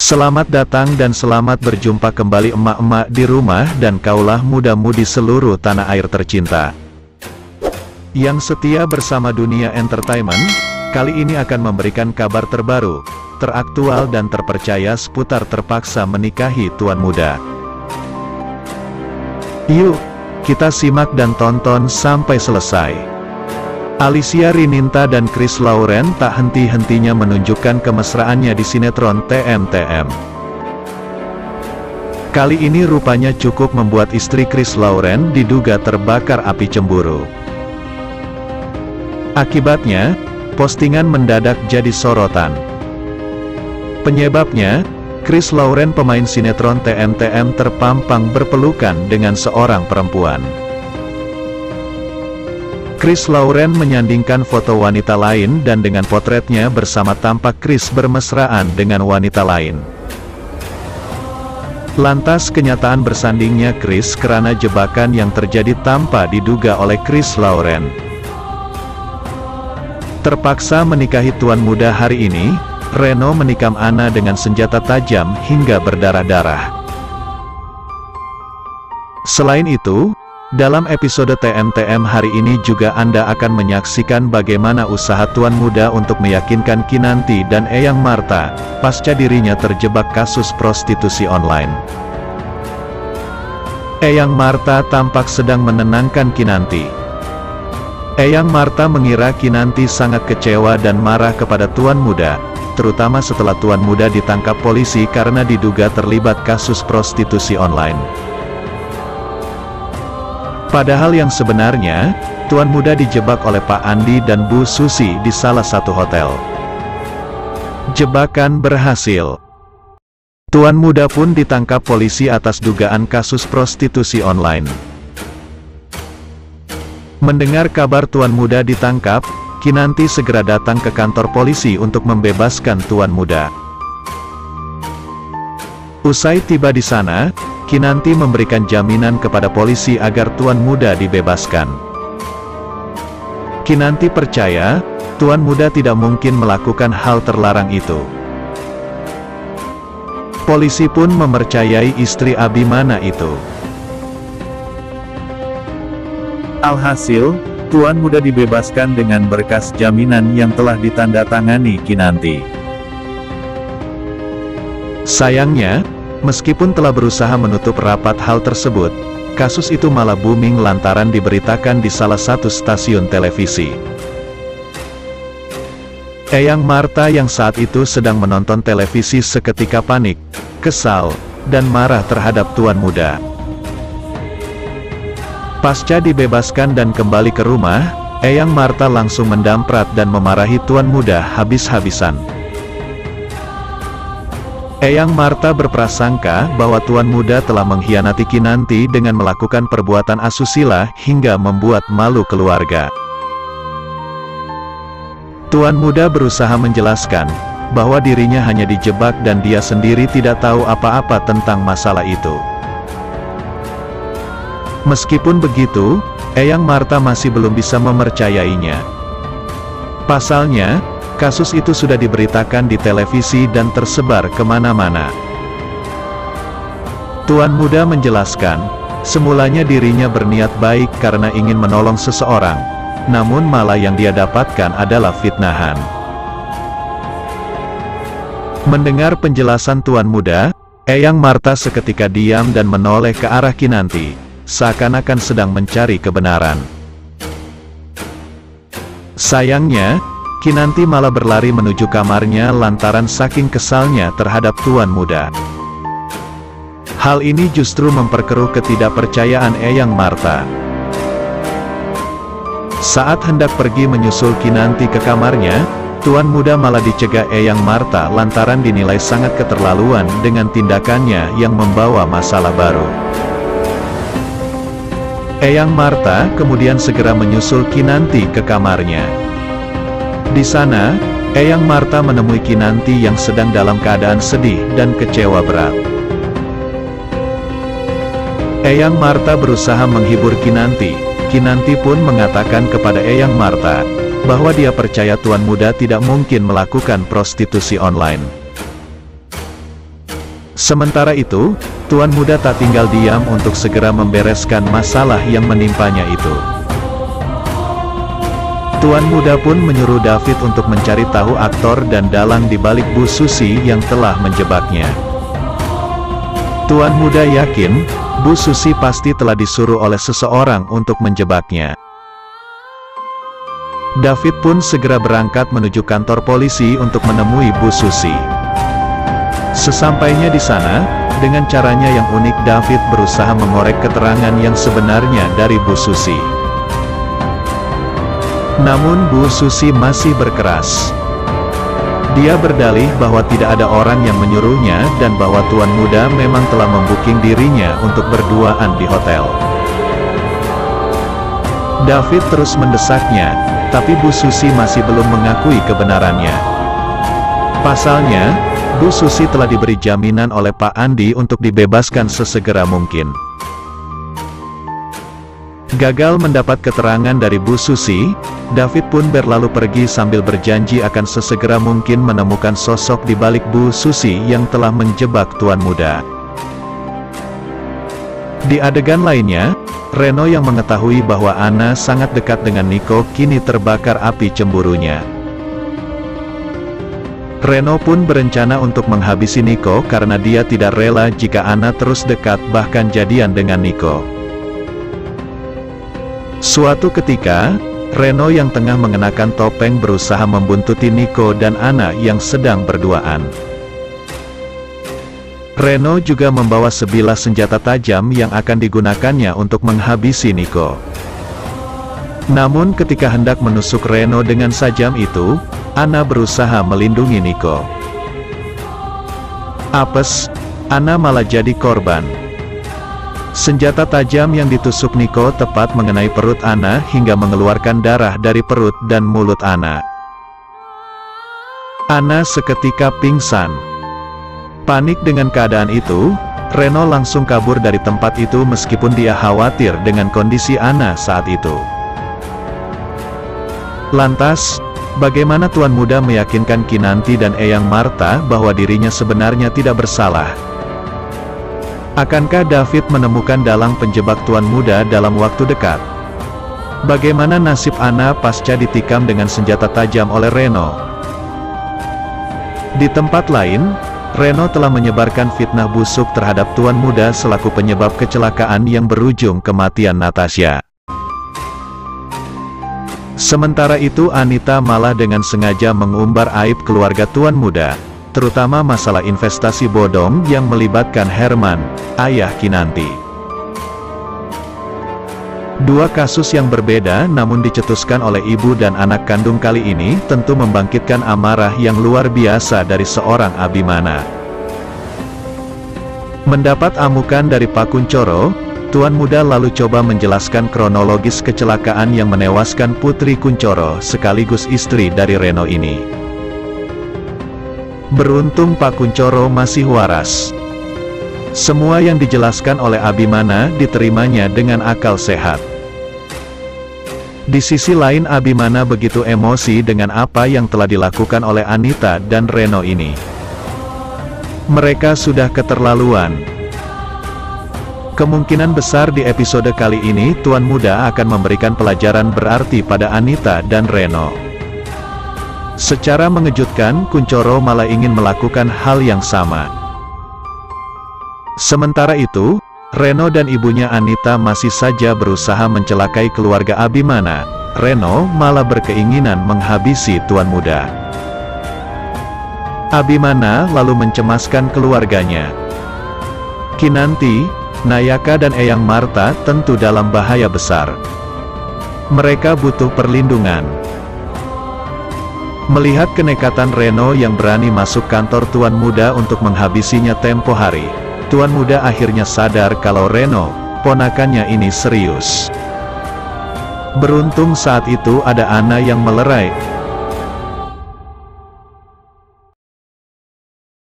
Selamat datang dan selamat berjumpa kembali emak-emak di rumah dan kaulah muda-mudi seluruh tanah air tercinta yang setia bersama Dunia Entertainment. Kali ini akan memberikan kabar terbaru, teraktual dan terpercaya seputar terpaksa menikahi tuan muda. Yuk, kita simak dan tonton sampai selesai. Alicia Rininta dan Chris Lauren tak henti-hentinya menunjukkan kemesraannya di sinetron TM-TM. Kali ini rupanya cukup membuat istri Chris Lauren diduga terbakar api cemburu. Akibatnya, postingan mendadak jadi sorotan. Penyebabnya, Chris Lauren pemain sinetron TM-TM terpampang berpelukan dengan seorang perempuan. Chris Lauren menyandingkan foto wanita lain dan dengan potretnya bersama tampak Chris bermesraan dengan wanita lain. Lantas kenyataan bersandingnya Chris karena jebakan yang terjadi tanpa diduga oleh Chris Lauren. Terpaksa menikahi tuan muda hari ini, Reno menikam Anna dengan senjata tajam hingga berdarah-darah. Selain itu, dalam episode TM-TM hari ini juga Anda akan menyaksikan bagaimana usaha tuan muda untuk meyakinkan Kinanti dan Eyang Marta, pasca dirinya terjebak kasus prostitusi online. Eyang Marta tampak sedang menenangkan Kinanti. Eyang Marta mengira Kinanti sangat kecewa dan marah kepada tuan muda, terutama setelah tuan muda ditangkap polisi karena diduga terlibat kasus prostitusi online. Padahal yang sebenarnya, tuan muda dijebak oleh Pak Andi dan Bu Susi di salah satu hotel. Jebakan berhasil. Tuan muda pun ditangkap polisi atas dugaan kasus prostitusi online. Mendengar kabar tuan muda ditangkap, Kinanti segera datang ke kantor polisi untuk membebaskan tuan muda. Usai tiba di sana, Kinanti memberikan jaminan kepada polisi agar tuan muda dibebaskan. Kinanti percaya, tuan muda tidak mungkin melakukan hal terlarang itu. Polisi pun mempercayai istri Abimana itu. Alhasil, tuan muda dibebaskan dengan berkas jaminan yang telah ditandatangani Kinanti. Sayangnya, meskipun telah berusaha menutup rapat hal tersebut, kasus itu malah booming lantaran diberitakan di salah satu stasiun televisi. Eyang Marta yang saat itu sedang menonton televisi seketika panik, kesal, dan marah terhadap tuan muda. Pasca dibebaskan dan kembali ke rumah, Eyang Marta langsung mendamprat dan memarahi tuan muda habis-habisan. Eyang Marta berprasangka bahwa tuan muda telah mengkhianati Kinanti dengan melakukan perbuatan asusila hingga membuat malu keluarga. Tuan muda berusaha menjelaskan bahwa dirinya hanya dijebak dan dia sendiri tidak tahu apa-apa tentang masalah itu. Meskipun begitu, Eyang Marta masih belum bisa mempercayainya. Pasalnya, kasus itu sudah diberitakan di televisi dan tersebar kemana-mana. Tuan muda menjelaskan, semulanya dirinya berniat baik karena ingin menolong seseorang, namun malah yang dia dapatkan adalah fitnahan. Mendengar penjelasan tuan muda, Eyang Marta seketika diam dan menoleh ke arah Kinanti, seakan-akan sedang mencari kebenaran. Sayangnya, Kinanti malah berlari menuju kamarnya lantaran saking kesalnya terhadap tuan muda. Hal ini justru memperkeruh ketidakpercayaan Eyang Marta. Saat hendak pergi menyusul Kinanti ke kamarnya, tuan muda malah dicegah Eyang Marta lantaran dinilai sangat keterlaluan dengan tindakannya yang membawa masalah baru. Eyang Marta kemudian segera menyusul Kinanti ke kamarnya. Di sana, Eyang Marta menemui Kinanti yang sedang dalam keadaan sedih dan kecewa berat. Eyang Marta berusaha menghibur Kinanti. Kinanti pun mengatakan kepada Eyang Marta bahwa dia percaya tuan muda tidak mungkin melakukan prostitusi online. Sementara itu, tuan muda tak tinggal diam untuk segera membereskan masalah yang menimpanya itu. Tuan muda pun menyuruh David untuk mencari tahu aktor dan dalang di balik Bu Susi yang telah menjebaknya. Tuan muda yakin, Bu Susi pasti telah disuruh oleh seseorang untuk menjebaknya. David pun segera berangkat menuju kantor polisi untuk menemui Bu Susi. Sesampainya di sana, dengan caranya yang unik David berusaha mengorek keterangan yang sebenarnya dari Bu Susi. Namun Bu Susi masih berkeras. Dia berdalih bahwa tidak ada orang yang menyuruhnya dan bahwa tuan muda memang telah membuking dirinya untuk berduaan di hotel. David terus mendesaknya, tapi Bu Susi masih belum mengakui kebenarannya. Pasalnya, Bu Susi telah diberi jaminan oleh Pak Andi untuk dibebaskan sesegera mungkin. Gagal mendapat keterangan dari Bu Susi, David pun berlalu pergi sambil berjanji akan sesegera mungkin menemukan sosok di balik Bu Susi yang telah menjebak tuan muda. Di adegan lainnya, Reno yang mengetahui bahwa Anna sangat dekat dengan Niko kini terbakar api cemburunya. Reno pun berencana untuk menghabisi Niko karena dia tidak rela jika Anna terus dekat bahkan jadian dengan Niko. Suatu ketika, Reno yang tengah mengenakan topeng berusaha membuntuti Niko dan Anna yang sedang berduaan. Reno juga membawa sebilah senjata tajam yang akan digunakannya untuk menghabisi Niko. Namun ketika hendak menusuk Reno dengan sajam itu, Anna berusaha melindungi Niko. Apes, Anna malah jadi korban. Senjata tajam yang ditusuk Niko tepat mengenai perut Anna hingga mengeluarkan darah dari perut dan mulut Anna. Anna seketika pingsan. Panik dengan keadaan itu, Reno langsung kabur dari tempat itu meskipun dia khawatir dengan kondisi Anna saat itu. Lantas, bagaimana tuan muda meyakinkan Kinanti dan Eyang Marta bahwa dirinya sebenarnya tidak bersalah? Akankah David menemukan dalang penjebak tuan muda dalam waktu dekat? Bagaimana nasib Anna pasca ditikam dengan senjata tajam oleh Reno? Di tempat lain, Reno telah menyebarkan fitnah busuk terhadap tuan muda selaku penyebab kecelakaan yang berujung kematian Natasha. Sementara itu Anita malah dengan sengaja mengumbar aib keluarga tuan muda, terutama masalah investasi bodong yang melibatkan Herman, ayah Kinanti. Dua kasus yang berbeda namun dicetuskan oleh ibu dan anak kandung kali ini tentu membangkitkan amarah yang luar biasa dari seorang Abimana. Mendapat amukan dari Pak Kuncoro, tuan muda lalu coba menjelaskan kronologis kecelakaan yang menewaskan Putri Kuncoro sekaligus istri dari Reno ini. Beruntung Pak Kuncoro masih waras. Semua yang dijelaskan oleh Abimana diterimanya dengan akal sehat. Di sisi lain Abimana begitu emosi dengan apa yang telah dilakukan oleh Anita dan Reno ini. Mereka sudah keterlaluan. Kemungkinan besar di episode kali ini tuan muda akan memberikan pelajaran berarti pada Anita dan Reno. Secara mengejutkan, Kuncoro malah ingin melakukan hal yang sama. Sementara itu, Reno dan ibunya Anita masih saja berusaha mencelakai keluarga Abimana. Reno malah berkeinginan menghabisi tuan muda. Abimana lalu mencemaskan keluarganya. Kinanti, Nayaka dan Eyang Marta tentu dalam bahaya besar. Mereka butuh perlindungan. Melihat kenekatan Reno yang berani masuk kantor tuan muda untuk menghabisinya tempo hari, tuan muda akhirnya sadar kalau Reno, ponakannya ini serius. Beruntung saat itu ada Anna yang melerai,